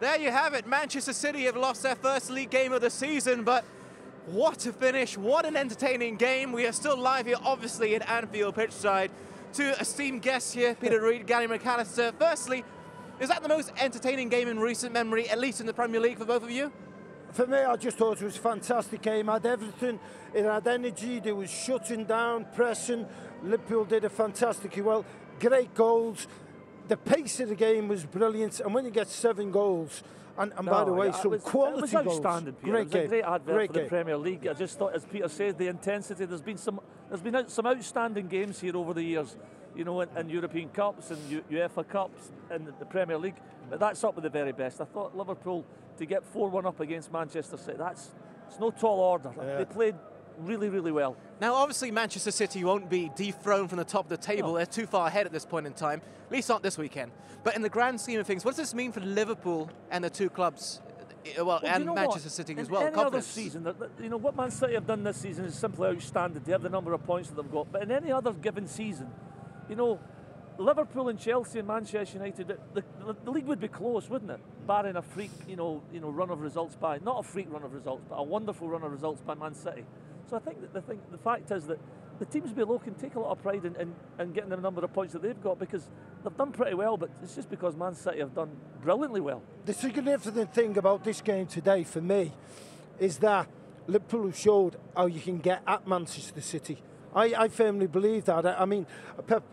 There you have it. Manchester City have lost their first league game of the season, but what a finish, what an entertaining game. We are still live here, obviously, at Anfield Pitchside. Two esteemed guests here, Peter Reid, Gary McAllister. Firstly, is that the most entertaining game in recent memory, at least in the Premier League, for both of you? For me, I just thought it was a fantastic game. It had everything. It had energy. There was shutting down, pressing. Liverpool did it fantastically well. Great goals. The pace of the game was brilliant. And when you get 7 goals, and by the way, some quality goals. Outstanding, Peter. Great it was game. A great advert great for game. the Premier League. I just thought, as Peter says, the intensity. There's been some outstanding games here over the years, you know, in European Cups and UEFA Cups and the Premier League. But that's up with the very best. I thought Liverpool, to get 4-1 up against Manchester City, it's no tall order. Yeah. They played really, really well. Now, obviously, Manchester City won't be dethroned from the top of the table. No. They're too far ahead at this point in time, at least not this weekend. But in the grand scheme of things, what does this mean for Liverpool and the two clubs, and Manchester City as well? Any other season, you know, what Man City have done this season is simply outstanding. They have the number of points that they've got. But in any other given season, you know, Liverpool and Chelsea and Manchester United, the league would be close, wouldn't it? Barring a freak, you know, run of results by, not a freak run of results, but a wonderful run of results by Man City. So I think that the fact is that the teams below can take a lot of pride in getting the number of points that they've got, because they've done pretty well, but it's just because Man City have done brilliantly well. The significant thing about this game today for me is that Liverpool showed how you can get at Manchester City. I firmly believe that. I mean, Pep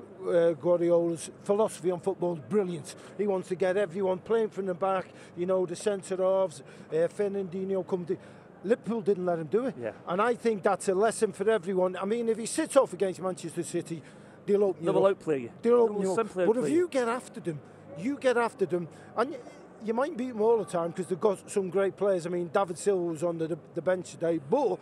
Guardiola's philosophy on football is brilliant. He wants to get everyone playing from the back, you know, the centre-halves, Fernandinho come to... Liverpool didn't let him do it. Yeah. And I think that's a lesson for everyone. I mean, if he sits off against Manchester City, they'll open you up. They will outplay you. They'll open you up. But if you get after them, and you might beat them all the time because they've got some great players. I mean, David Silva was on the bench today, but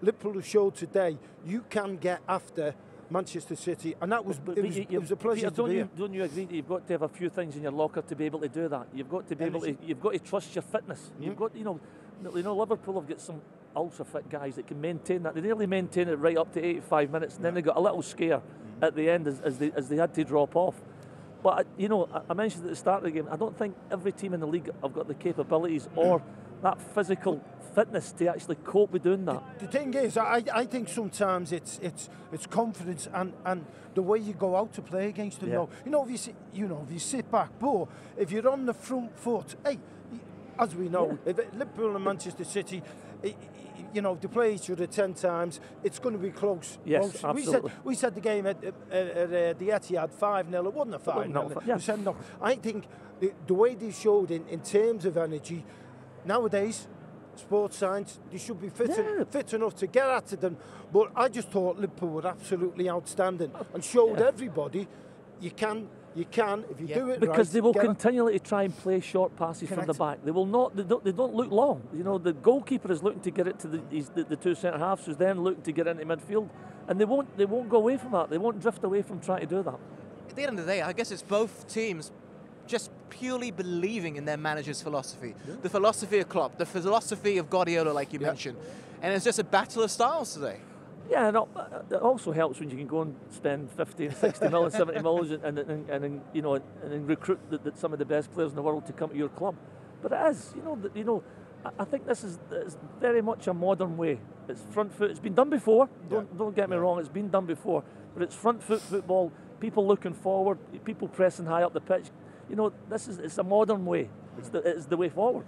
Liverpool have showed today you can get after Manchester City, and that was it was a pleasure to be here. Don't you agree that you've got to have a few things in your locker to be able to do that? You've got to be able to. You've got to trust your fitness. You've got, you know, Liverpool have got some ultra fit guys that can maintain that. They nearly maintain it right up to 85 minutes, and then they got a little scare at the end as they had to drop off. But you know, I mentioned at the start of the game, I don't think every team in the league have got the capabilities or that physical fitness to actually cope with doing that. The thing is, I think sometimes it's confidence and the way you go out to play against them. Yeah. You know, if you sit back, but if you're on the front foot, hey, as we know, if Liverpool and Manchester City, you know, they play each other 10 times, it's going to be close. Yes, close. absolutely. We said the game at the Etihad 5-0. It wasn't a 5-0. Yeah. We said no. I think the way they showed in terms of energy, nowadays, sports science, they should be fit enough to get at them. But I just thought Liverpool were absolutely outstanding and showed everybody you can if you do it because right, they will continually try and play short passes from the back. They will not. They don't look long. You know, the goalkeeper is looking to get it to the two centre halves, who's then looking to get into midfield, and they won't go away from that. They won't drift away from trying to do that. At the end of the day, I guess it's both teams just purely believing in their manager's philosophy, the philosophy of Klopp, the philosophy of Guardiola, like you mentioned, and it's just a battle of styles today. Yeah, and it also helps when you can go and spend 50 and 60 million, 70 million, and you know, and recruit some of the best players in the world to come to your club. But it is, you know, I think this is very much a modern way. It's front foot. It's been done before. Don't get me wrong. It's been done before, but it's front foot football. People looking forward. People pressing high up the pitch. You know, it's a modern way. It's the way forward.